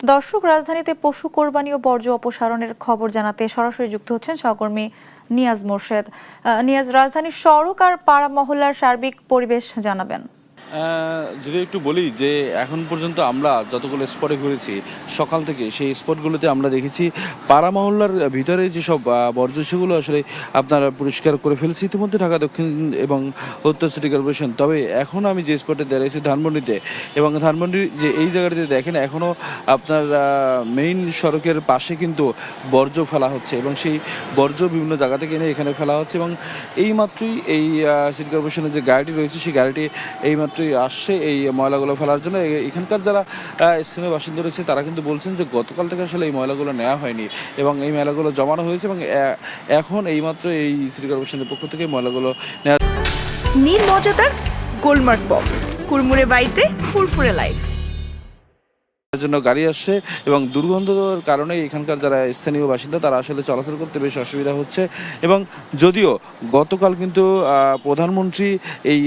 দর্শক, রাজধানীতে পশু কোরবানি ও বর্জ্য অপসারণের খবর জানাতে সরাসরি যুক্ত হচ্ছেন সহকর্মী নিয়াজ মোর্শেদ। নিয়াজ, রাজধানীর সড়ক আর পাড়া মহল্লার সার্বিক পরিবেশ জানাবেন। যদি একটু বলি যে এখন পর্যন্ত আমরা যতগুলো স্পটে ঘুরেছি সকাল থেকে, সেই স্পটগুলোতে আমরা দেখেছি পাড়া মহল্লার ভিতরে যেসব বর্জ্য সেগুলো আসলে আপনারা পরিষ্কার করে ফেলছি ইতিমধ্যে ঢাকা দক্ষিণ এবং উত্তর সিটি কর্পোরেশন। তবে এখন আমি যে স্পটে দাঁড়িয়েছি ধানমন্ডিতে, এবং ধানমন্ডির যে এই জায়গাটিতে দেখেন এখনও আপনার মেইন সড়কের পাশে কিন্তু বর্জ্য ফেলা হচ্ছে, এবং সেই বর্জ্য বিভিন্ন জায়গা থেকে এনে এখানে ফেলা হচ্ছে। এবং এইমাত্রই এই সিটি কর্পোরেশনের যে গাড়িটি রয়েছে সেই গাড়িটি এইমাত্রই আসছে এই ময়লাগুলো ফেলার জন্য। এখানকার যারা স্থানীয় বাসিন্দা রয়েছে তারা কিন্তু বলছেন যে গতকাল থেকে আসলে এই ময়লাগুলো নেওয়া হয়নি এবং এই ময়লাগুলো জমানো হয়েছে, এবং এখন এইমাত্র এই সিটি কর্পোরেশনের পক্ষ থেকে ময়লাগুলো নেওয়া। নির্মজাদার গোলমার্ক বক্স, কুড়মুড়ে বাইটে ফুরফুরে লাইফ জন্য গাড়ি আসছে, এবং দুর্গন্ধর কারণে এখানকার যারা স্থানীয় বাসিন্দা তারা আসলে চলাচল করতে বেশ অসুবিধা হচ্ছে। এবং যদিও গতকাল কিন্তু প্রধানমন্ত্রী এই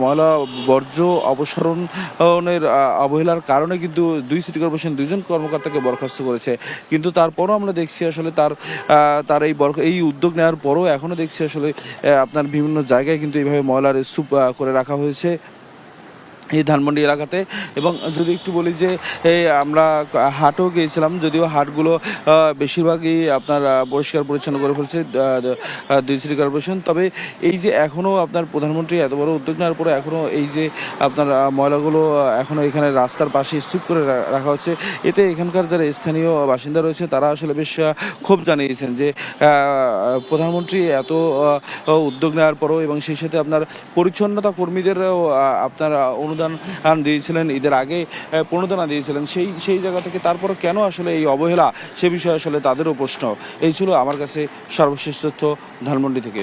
ময়লা বর্জ্য অপসারণের অবহেলার কারণে কিন্তু দুই সিটি কর্পোরেশন দুইজন কর্মকর্তাকে বরখাস্ত করেছে, কিন্তু তারপরও আমরা দেখছি আসলে তার এই উদ্যোগ নেওয়ার পরও এখনও দেখছি আসলে আপনার বিভিন্ন জায়গায় কিন্তু এইভাবে ময়লার স্তূপ করে রাখা হয়েছে এই ধানমন্ডি এলাকাতে। এবং যদি একটু বলি যে আমরা হাটও গিয়েছিলাম, যদিও হাটগুলো বেশিরভাগই আপনার পরিষ্কার পরিচ্ছন্ন করে ফেলছে দুই সিটি কর্পোরেশন। তবে এই যে এখনও আপনার প্রধানমন্ত্রী এত বড় উদ্যোগ নেওয়ার পরে এখনও এই যে আপনার ময়লাগুলো এখনও এখানে রাস্তার পাশে স্তূপ করে রাখা হচ্ছে, এতে এখানকার যারা স্থানীয় বাসিন্দা রয়েছে তারা আসলে বেশ ক্ষোভ জানিয়েছেন যে প্রধানমন্ত্রী এত উদ্যোগ নেওয়ার পরও, এবং সেই সাথে আপনার পরিচ্ছন্নতা কর্মীদেরও আপনার অনুদান দিয়েছিলেন, ঈদের আগে প্রণোদনা দিয়েছিলেন, সেই জায়গা থেকে তারপরে কেন আসলে এই অবহেলা, সে বিষয়ে আসলে তাদেরও প্রশ্ন। এই ছিল আমার কাছে সর্বশেষ তথ্য ধানমন্ডি থেকে।